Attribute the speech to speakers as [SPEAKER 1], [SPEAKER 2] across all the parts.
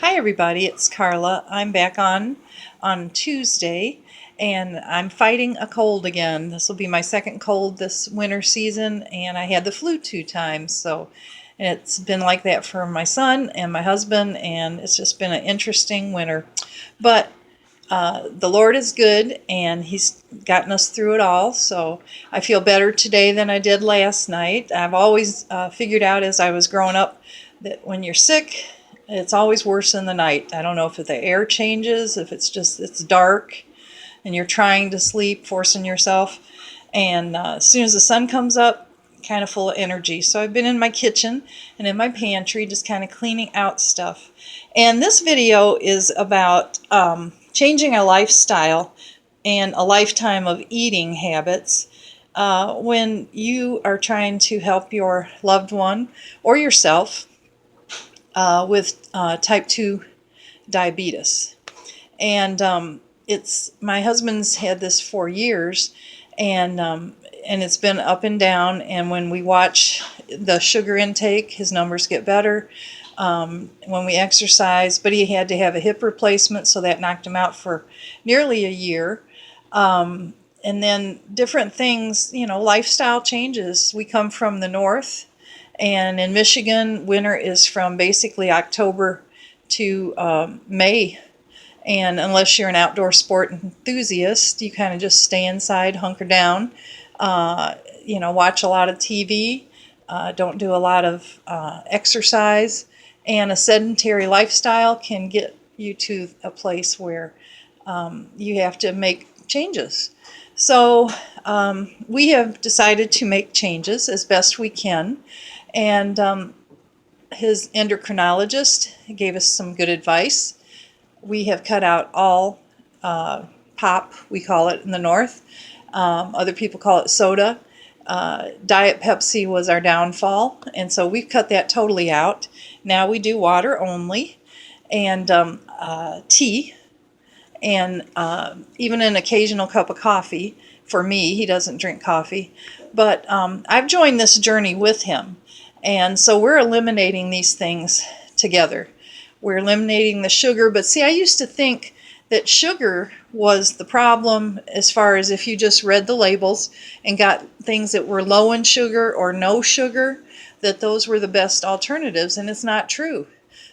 [SPEAKER 1] Hi everybody, it's Carla. I'm back on Tuesday and I'm fighting a cold again. This will be my second cold this winter season, and I had the flu 2 times. So it's been like that for my son and my husband, and it's just been an interesting winter. But the Lord is good and He's gotten us through it all. So I feel better today than I did last night. I've always figured out as I was growing up that when you're sick, it's always worse in the night. I don't know if the air changes, if it's dark and you're trying to sleep, forcing yourself. And as soon as the sun comes up, kind of full of energy. So I've been in my kitchen and in my pantry just kind of cleaning out stuff. And this video is about changing a lifestyle and a lifetime of eating habits when you are trying to help your loved one or yourself with type 2 diabetes. And it's my husband's had this for years, and it's been up and down. And when we watch the sugar intake, his numbers get better. When we exercise, but he had to have a hip replacement, so that knocked him out for nearly a year. And then different things, lifestyle changes. We come from the north, and in Michigan, winter is from basically October to May. And unless you're an outdoor sport enthusiast, you kind of just stay inside, hunker down, watch a lot of TV, don't do a lot of exercise. And a sedentary lifestyle can get you to a place where you have to make changes. So we have decided to make changes as best we can. And his endocrinologist gave us some good advice. We have cut out all pop, we call it in the north. Other people call it soda. Diet Pepsi was our downfall, and so we've cut that totally out. Now we do water only, and tea, and even an occasional cup of coffee. For me, he doesn't drink coffee, but I've joined this journey with him, and so we're eliminating these things together. We're eliminating the sugar, but see, I used to think that sugar was the problem as far as if you just read the labels and got things that were low in sugar or no sugar, that those were the best alternatives, and it's not true.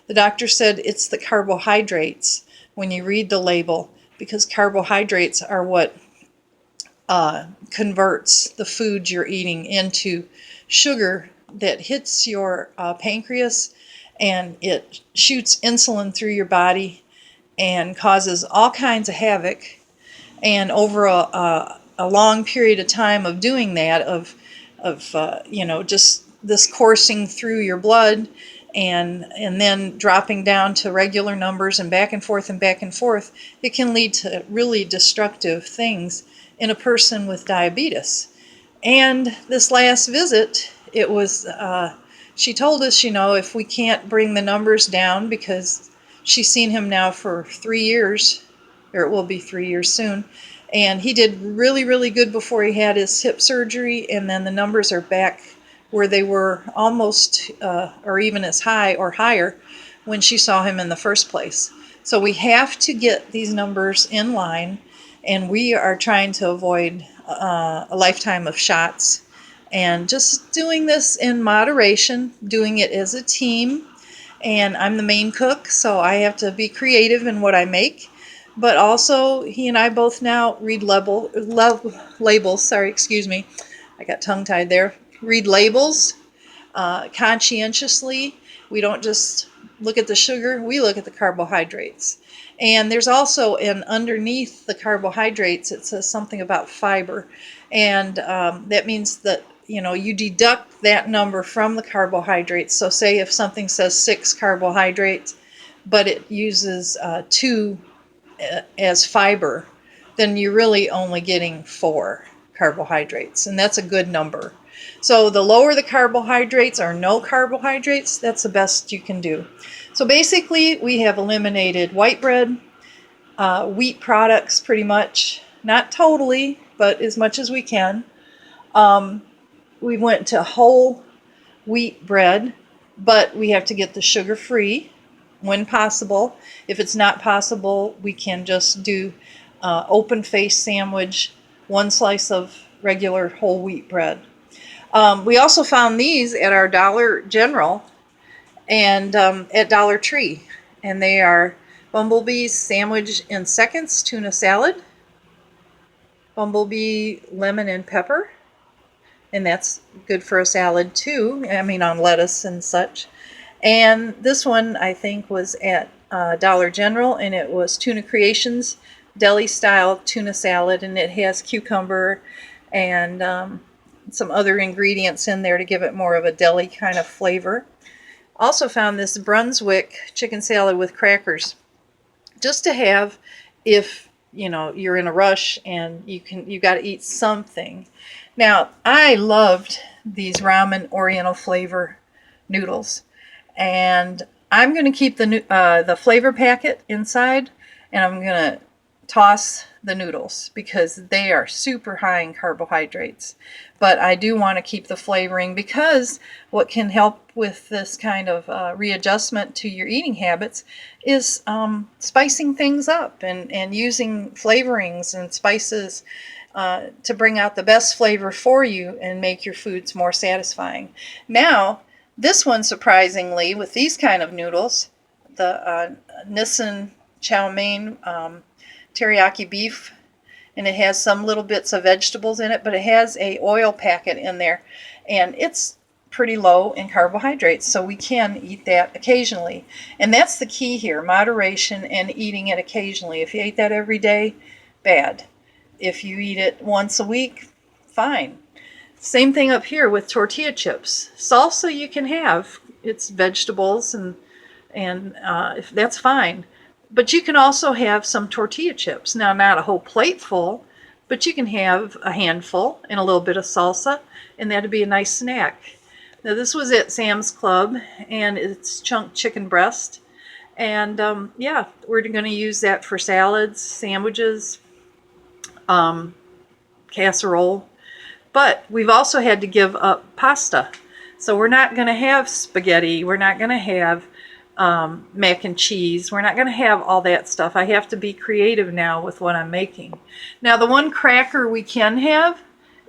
[SPEAKER 1] The doctor said it's the carbohydrates when you read the label, because carbohydrates are what converts the food you're eating into sugar that hits your pancreas, and it shoots insulin through your body and causes all kinds of havoc. And over a long period of time of doing that, of just this coursing through your blood, and then dropping down to regular numbers and back and forth and back and forth, it can lead to really destructive things in a person with diabetes. And this last visit, it was she told us, if we can't bring the numbers down, because she's seen him now for 3 years, or it will be 3 years soon, and he did really, really good before he had his hip surgery, and then the numbers are back where they were almost, or even as high or higher when she saw him in the first place. So we have to get these numbers in line, and we are trying to avoid a lifetime of shots, and just doing this in moderation, doing it as a team. And I'm the main cook, so I have to be creative in what I make. But also, he and I both now read labels. Sorry, excuse me. I got tongue-tied there. Read labels conscientiously. We don't just look at the sugar, we look at the carbohydrates. And there's also underneath the carbohydrates, it says something about fiber. And that means that you deduct that number from the carbohydrates. So say if something says 6 carbohydrates, but it uses 2 as fiber, then you're really only getting 4 carbohydrates, and that's a good number. So the lower the carbohydrates, or no carbohydrates, that's the best you can do. So basically, we have eliminated white bread, wheat products pretty much, not totally, but as much as we can. We went to whole wheat bread, but we have to get the sugar-free. when possible. If it's not possible, we can just do open face sandwich, one slice of regular whole wheat bread. We also found these at our Dollar General and at Dollar Tree, and they are Bumblebee's Sandwich in Seconds Tuna Salad, Bumblebee Lemon and Pepper, and that's good for a salad too, I mean on lettuce and such. And this one I think was at Dollar General, and it was Tuna Creations deli style tuna salad, and it has cucumber and some other ingredients in there to give it more of a deli kind of flavor. Also found this Brunswick chicken salad with crackers, just to have if you're in a rush and you got to eat something. Now I loved these ramen Oriental flavor noodles, and I'm going to keep the flavor packet inside, and I'm going to toss the noodles because they are super high in carbohydrates. But I do want to keep the flavoring, because what can help with this kind of readjustment to your eating habits is spicing things up and using flavorings and spices to bring out the best flavor for you and make your foods more satisfying. Now, this one, surprisingly, with these kind of noodles, the Nissan chow mein teriyaki beef, and it has some little bits of vegetables in it, but it has a oil packet in there, and it's pretty low in carbohydrates, so we can eat that occasionally. And that's the key here, moderation and eating it occasionally. If you ate that every day, bad. If you eat it once a week, fine. Same thing up here with tortilla chips. Salsa you can have, it's vegetables, and if that's fine. But you can also have some tortilla chips. Now, not a whole plate full, but you can have a handful and a little bit of salsa, and that'd be a nice snack. Now, this was at Sam's Club, and it's chunked chicken breast. And yeah, we're going to use that for salads, sandwiches, casserole. But we've also had to give up pasta. So we're not going to have spaghetti. We're not going to have mac and cheese. We're not going to have all that stuff. I have to be creative now with what I'm making. Now, the one cracker we can have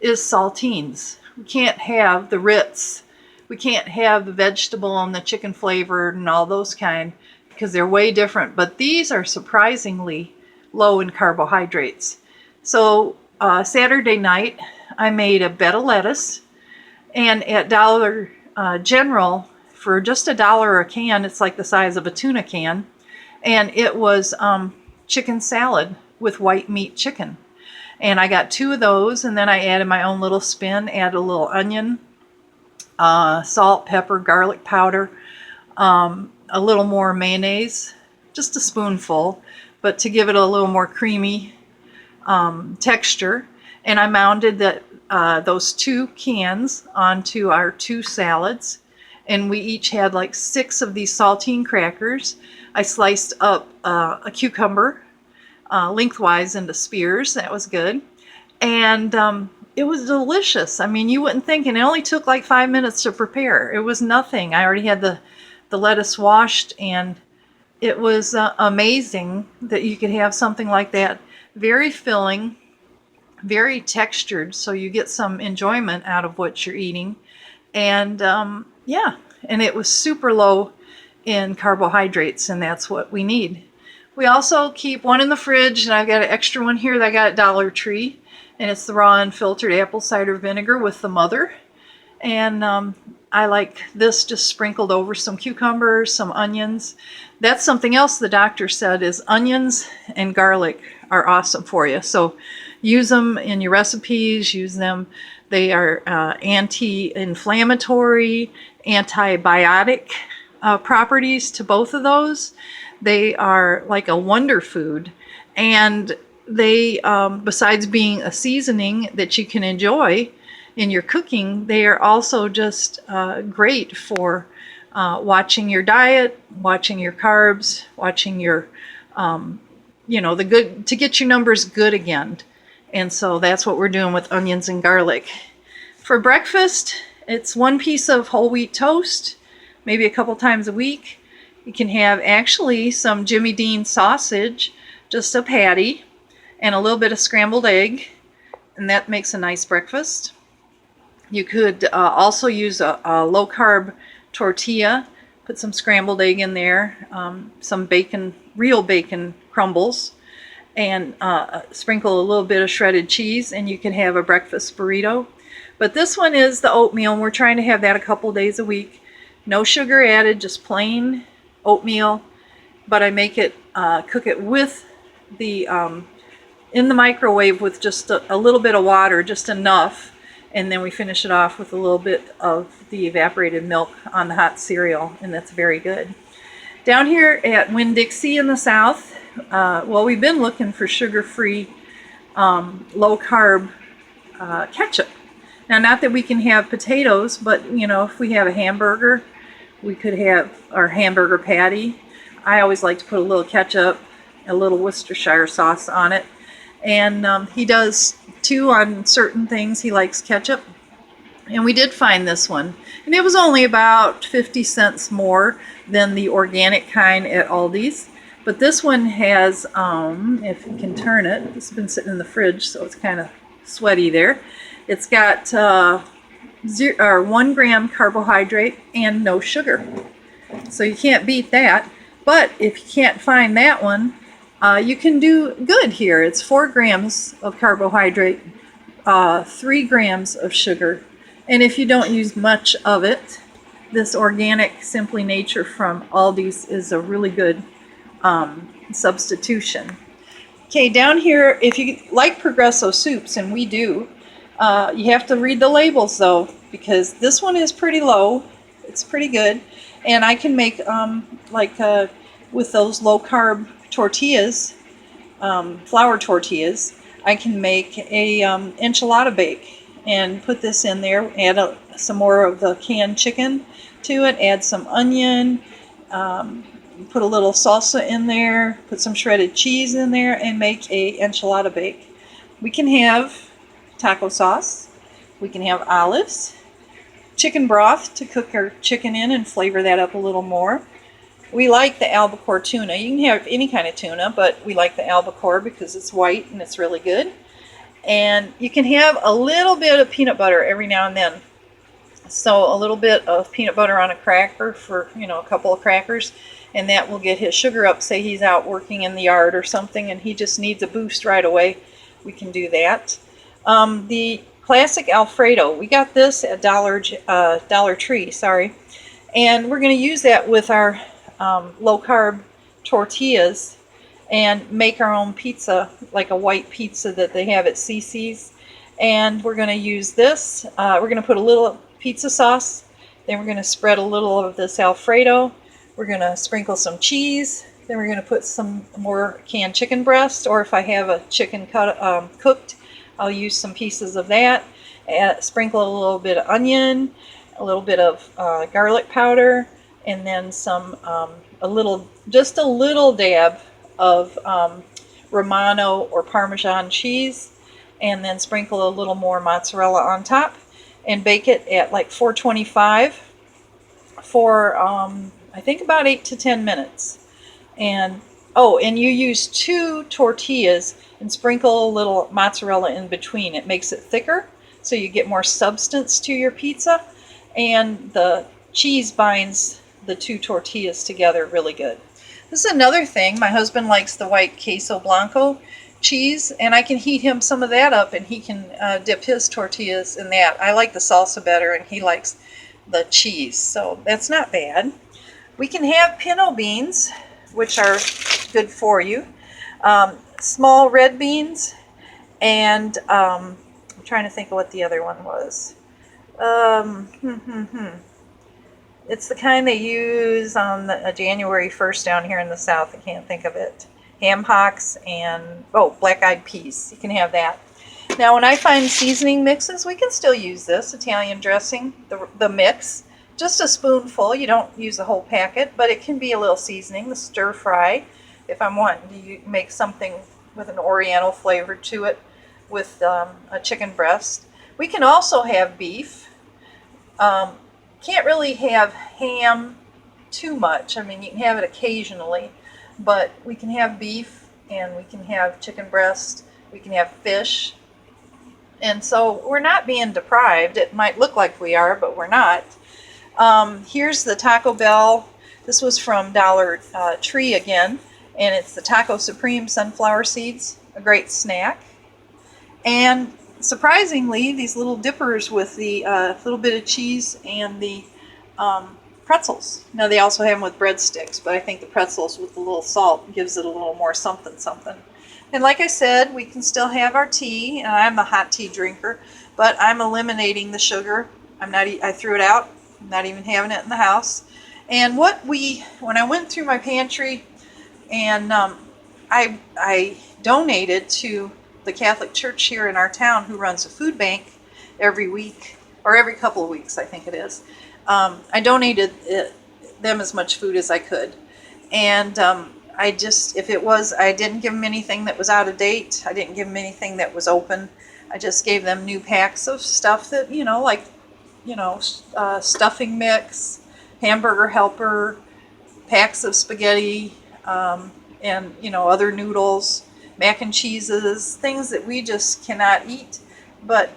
[SPEAKER 1] is saltines. We can't have the Ritz. We can't have the vegetable and the chicken flavored and all those kind, because they're way different. But these are surprisingly low in carbohydrates. So Saturday night, I made a bed of lettuce, and at Dollar General, for just $1 a can, it's like the size of a tuna can, and it was chicken salad with white meat chicken. And I got 2 of those, and then I added my own little spin, added a little onion, salt, pepper, garlic powder, a little more mayonnaise, just a spoonful, but to give it a little more creamy texture. And I mounted those 2 cans onto our 2 salads, and we each had like 6 of these saltine crackers. I sliced up a cucumber lengthwise into spears. That was good. And it was delicious. I mean, you wouldn't think, and it only took like 5 minutes to prepare. It was nothing. I already had the lettuce washed, and it was amazing that you could have something like that. Very filling, very textured, so you get some enjoyment out of what you're eating. And yeah, and it was super low in carbohydrates, and that's what we need. We also keep one in the fridge, and I've got an extra one here that I got at Dollar Tree, and it's the raw unfiltered apple cider vinegar with the mother. And I like this just sprinkled over some cucumbers, some onions. That's something else the doctor said is onions and garlic are awesome for you. So use them in your recipes, use them. They are anti-inflammatory, antibiotic properties to both of those. They are like a wonder food, and they, besides being a seasoning that you can enjoy in your cooking, they are also just great for watching your diet, watching your carbs, watching your, the good, to get your numbers good again. And so that's what we're doing with onions and garlic. For breakfast, it's 1 piece of whole wheat toast, maybe a couple times a week. You can have actually some Jimmy Dean sausage, just a patty, and a little bit of scrambled egg, and that makes a nice breakfast. You could also use a low-carb tortilla, put some scrambled egg in there, some bacon, real bacon crumbles, and sprinkle a little bit of shredded cheese, and you can have a breakfast burrito. But this one is the oatmeal, and we're trying to have that a couple days a week. No sugar added, just plain oatmeal, but I make it, cook it with the, in the microwave with just a little bit of water, just enough, and then we finish it off with a little bit of the evaporated milk on the hot cereal, and that's very good. Down here at Winn-Dixie in the South, well, we've been looking for sugar-free, low-carb ketchup. Now, not that we can have potatoes, but, you know, if we have a hamburger, we could have our hamburger patty. I always like to put a little ketchup, a little Worcestershire sauce on it. And he does too on certain things. He likes ketchup. And we did find this one. And it was only about 50 cents more than the organic kind at Aldi's. But this one has, if you can turn it, it's been sitting in the fridge, so it's kind of sweaty there. It's got 1 gram carbohydrate and no sugar. So you can't beat that. But if you can't find that one, you can do good here. It's 4 grams of carbohydrate, 3 grams of sugar. And if you don't use much of it, this organic Simply Nature from Aldi's is a really good substitution. Okay, down here, if you like Progresso soups, and we do, you have to read the labels though, because this one is pretty low. It's pretty good. And I can make, with those low-carb tortillas, flour tortillas, I can make a enchilada bake and put this in there, add some more of the canned chicken to it, add some onion, put a little salsa in there, put some shredded cheese in there, and make a enchilada bake. We can have taco sauce, we can have olives, chicken broth to cook our chicken in and flavor that up a little more. We like the albacore tuna. You can have any kind of tuna, but we like the albacore because it's white and it's really good. And you can have a little bit of peanut butter every now and then. So a little bit of peanut butter on a cracker for, you know, a couple of crackers, and that will get his sugar up. Say he's out working in the yard or something and he just needs a boost right away. We can do that. The classic Alfredo, we got this at Dollar Tree, and we're going to use that with our low-carb tortillas and make our own pizza, like a white pizza that they have at CC's. And we're going to use this. We're going to put a little pizza sauce, then we're going to spread a little of this Alfredo. We're going to sprinkle some cheese, then we're going to put some more canned chicken breast, or if I have a chicken cooked, I'll use some pieces of that. Sprinkle a little bit of onion, a little bit of garlic powder, and then some just a little dab of Romano or Parmesan cheese, and then sprinkle a little more mozzarella on top, and bake it at like 425 for I think about 8 to 10 minutes. And and you use 2 tortillas and sprinkle a little mozzarella in between. It makes it thicker, so you get more substance to your pizza, and the cheese binds the 2 tortillas together really good. This is another thing. My husband likes the white queso blanco cheese, and I can heat him some of that up, and he can dip his tortillas in that. I like the salsa better, and he likes the cheese, so that's not bad. We can have pinto beans, which are good for you. Small red beans, and I'm trying to think of what the other one was. It's the kind they use on January 1st down here in the South. I can't think of it. Ham hocks and, black-eyed peas. You can have that. Now, when I find seasoning mixes, we can still use this Italian dressing, the mix. Just a spoonful. You don't use the whole packet, but it can be a little seasoning. The stir fry, if I'm wanting to make something with an Oriental flavor to it with a chicken breast. We can also have beef. Can't really have ham too much. I mean, you can have it occasionally, but we can have beef and we can have chicken breast, we can have fish. And so we're not being deprived. It might look like we are, but we're not. Here's the Taco Bell. This was from Dollar Tree again, and it's the Taco Supreme sunflower seeds, a great snack. And surprisingly, these little dippers with the little bit of cheese and the pretzels. Now they also have them with breadsticks, but I think the pretzels with a little salt gives it a little more something something. And like I said, we can still have our tea. And I'm a hot tea drinker, but I'm eliminating the sugar. I threw it out. I'm not even having it in the house. And when I went through my pantry, and I donated to the Catholic Church here in our town, who runs a food bank every week, or every couple of weeks, I think it is. I donated them as much food as I could. And I didn't give them anything that was out of date. I didn't give them anything that was open. I just gave them new packs of stuff that, stuffing mix, hamburger helper, packs of spaghetti, and, other noodles, mac and cheeses, things that we just cannot eat. But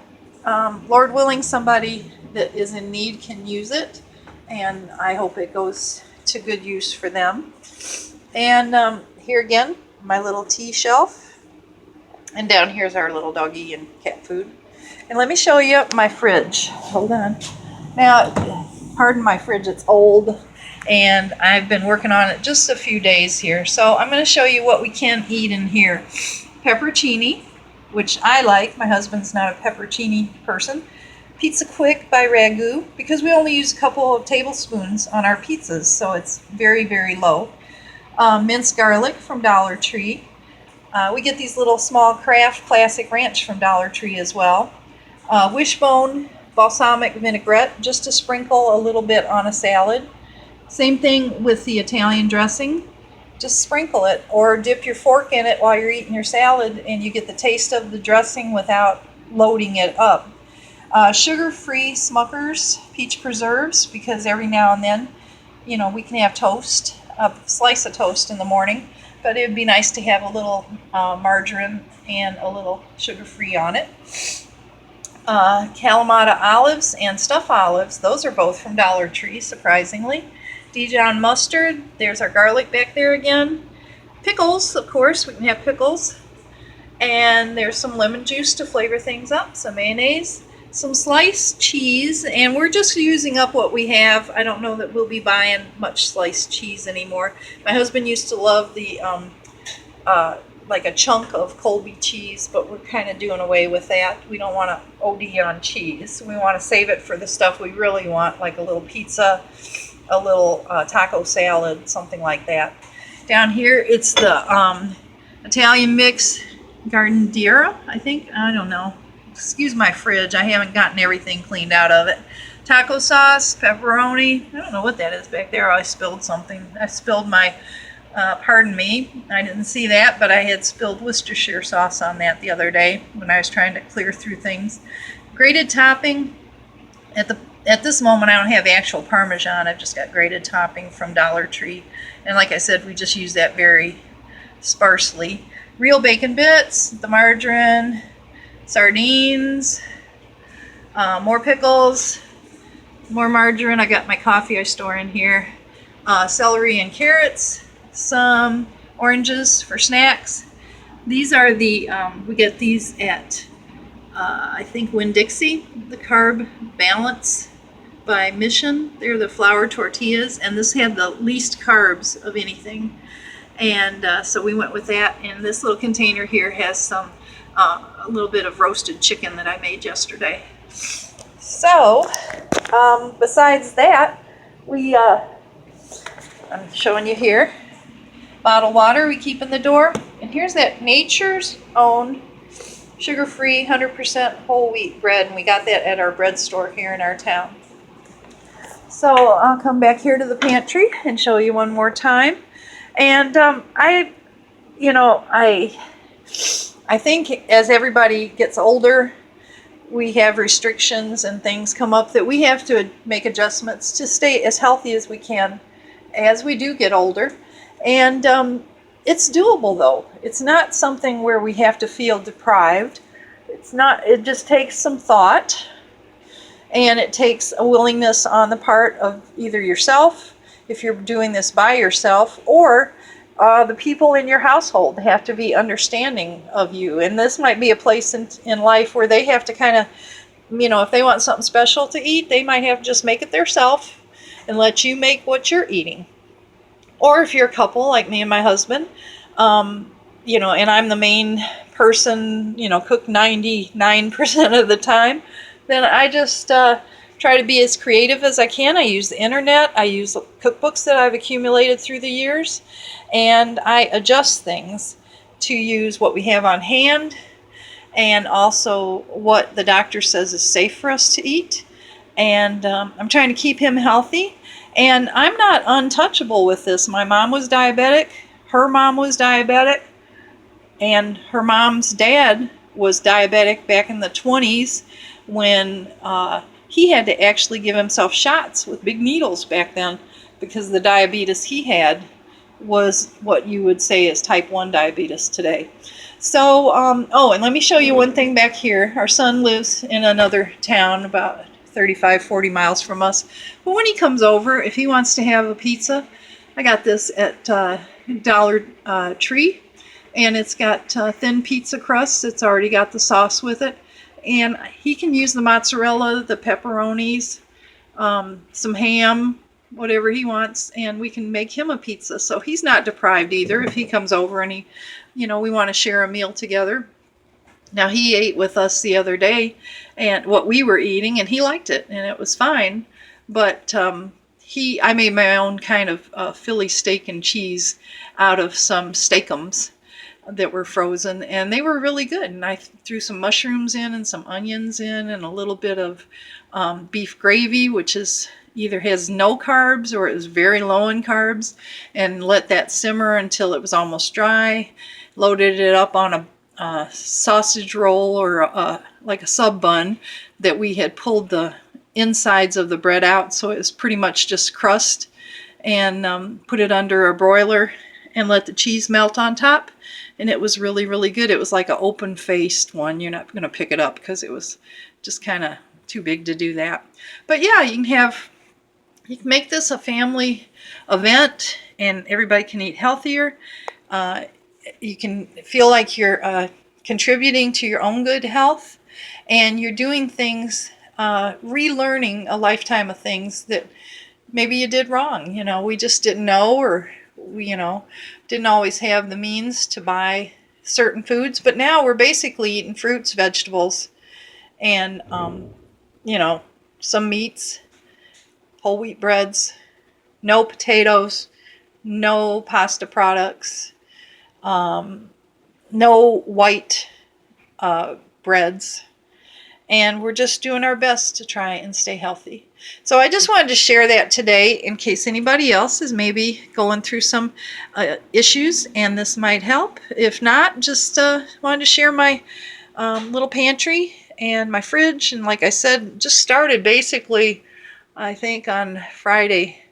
[SPEAKER 1] Lord willing, somebody that is in need can use it, and I hope it goes to good use for them. And here again, my little tea shelf, and down here's our little doggy and cat food. And let me show you my fridge. Hold on. Now, pardon my fridge, it's old, and I've been working on it just a few days here. So I'm going to show you what we can eat in here. Pepperoncini, which I like. My husband's not a pepperoncini person. Pizza Quick by Ragu, because we only use a couple of tablespoons on our pizzas, so it's very, very low. Minced garlic from Dollar Tree. We get these little small Kraft Classic Ranch from Dollar Tree as well. Wishbone balsamic vinaigrette, just to sprinkle a little bit on a salad. Same thing with the Italian dressing. Just sprinkle it, or dip your fork in it while you're eating your salad, and you get the taste of the dressing without loading it up. Sugar-free Smucker's peach preserves, because every now and then, we can have toast, a slice of toast in the morning, but it would be nice to have a little margarine and a little sugar-free on it. Kalamata olives and stuff olives, those are both from Dollar Tree, surprisingly. Dijon mustard, there's our garlic back there again. Pickles, of course, we can have pickles. And there's some lemon juice to flavor things up, some mayonnaise, some sliced cheese, and we're just using up what we have. I don't know that we'll be buying much sliced cheese anymore. My husband used to love the like a chunk of Colby cheese, but we're kind of doing away with that. We don't want to OD on cheese. We want to save it for the stuff we really want, like a little pizza, a little taco salad, something like that. Down here, it's the Italian mix Gardeniera, I think. I don't know. Excuse my fridge. I haven't gotten everything cleaned out of it. Taco sauce, pepperoni. I don't know what that is back there. I spilled something. I spilled my, pardon me, I didn't see that, but I had spilled Worcestershire sauce on that the other day when I was trying to clear through things. Grated topping. At this moment, I don't have actual Parmesan. I've just got grated topping from Dollar Tree. And like I said, we just use that very sparsely. Real bacon bits, the margarine, sardines, more pickles, more margarine. I got my coffee I store in here. Celery and carrots, some oranges for snacks. These are the, we get these at, I think, Winn-Dixie, the Carb Balance by Mission. They're the flour tortillas, and this had the least carbs of anything. And so we went with that. And this little container here has some, a little bit of roasted chicken that I made yesterday. So, besides that, I'm showing you here, bottled water we keep in the door. And here's that Nature's Own sugar-free 100% whole wheat bread. And we got that at our bread store here in our town. So I'll come back here to the pantry and show you one more time. And I think as everybody gets older, we have restrictions and things come up that we have to make adjustments to stay as healthy as we can. as we do get older. And it's doable though. It's not something where we have to feel deprived. It's not, it just takes some thought, and it takes a willingness on the part of either yourself, if you're doing this by yourself, or the people in your household have to be understanding of you. And this might be a place in life where they have to kind of, if they want something special to eat, they might have to just make it themselves and let you make what you're eating. Or if you're a couple like me and my husband, and I'm the main person, cook 99% of the time, then I just try to be as creative as I can. I use the internet. I use cookbooks that I've accumulated through the years, and I adjust things to use what we have on hand and also what the doctor says is safe for us to eat. And I'm trying to keep him healthy. And I'm not untouchable with this. My mom was diabetic. Her mom was diabetic. And her mom's dad was diabetic back in the 20s when he had to actually give himself shots with big needles back then because the diabetes he had was what you would say is type 1 diabetes today. So, and let me show you one thing back here. Our son lives in another town about 35, 40 miles from us. But when he comes over, if he wants to have a pizza, I got this at Dollar Tree. And it's got thin pizza crust. It's already got the sauce with it. And he can use the mozzarella, the pepperonis, some ham, whatever he wants, and we can make him a pizza. So he's not deprived either if he comes over and we want to share a meal together. Now, he ate with us the other day and what we were eating, and he liked it, and it was fine. But I made my own kind of Philly steak and cheese out of some steakums that were frozen, and they were really good. And I threw some mushrooms in and some onions in and a little bit of beef gravy, which is either has no carbs or it was very low in carbs, and let that simmer until it was almost dry. Loaded it up on a sausage roll or like a sub bun that we had pulled the insides of the bread out, so it was pretty much just crust, and put it under a broiler and let the cheese melt on top. And it was really, really good. It was like an open-faced one. You're not going to pick it up because it was just kind of too big to do that. But yeah, you can make this a family event, and everybody can eat healthier. You can feel like you're contributing to your own good health, and you're doing things, relearning a lifetime of things that maybe you did wrong. We just didn't know, or we, didn't always have the means to buy certain foods. But now we're basically eating fruits, vegetables, and, some meats, whole wheat breads, no potatoes, no pasta products, no white breads. And we're just doing our best to try and stay healthy. So I just wanted to share that today in case anybody else is maybe going through some issues and this might help. If not, just wanted to share my little pantry and my fridge. And like I said, just started basically, I think on Friday,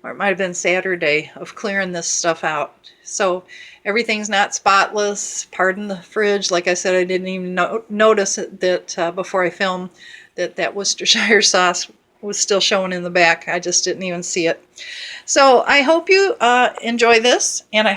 [SPEAKER 1] or it might have been Saturday, of clearing this stuff out. So everything's not spotless. Pardon the fridge. Like I said, I didn't even notice that before I filmed that Worcestershire sauce was still showing in the back. I just didn't even see it. So I hope you enjoy this, and I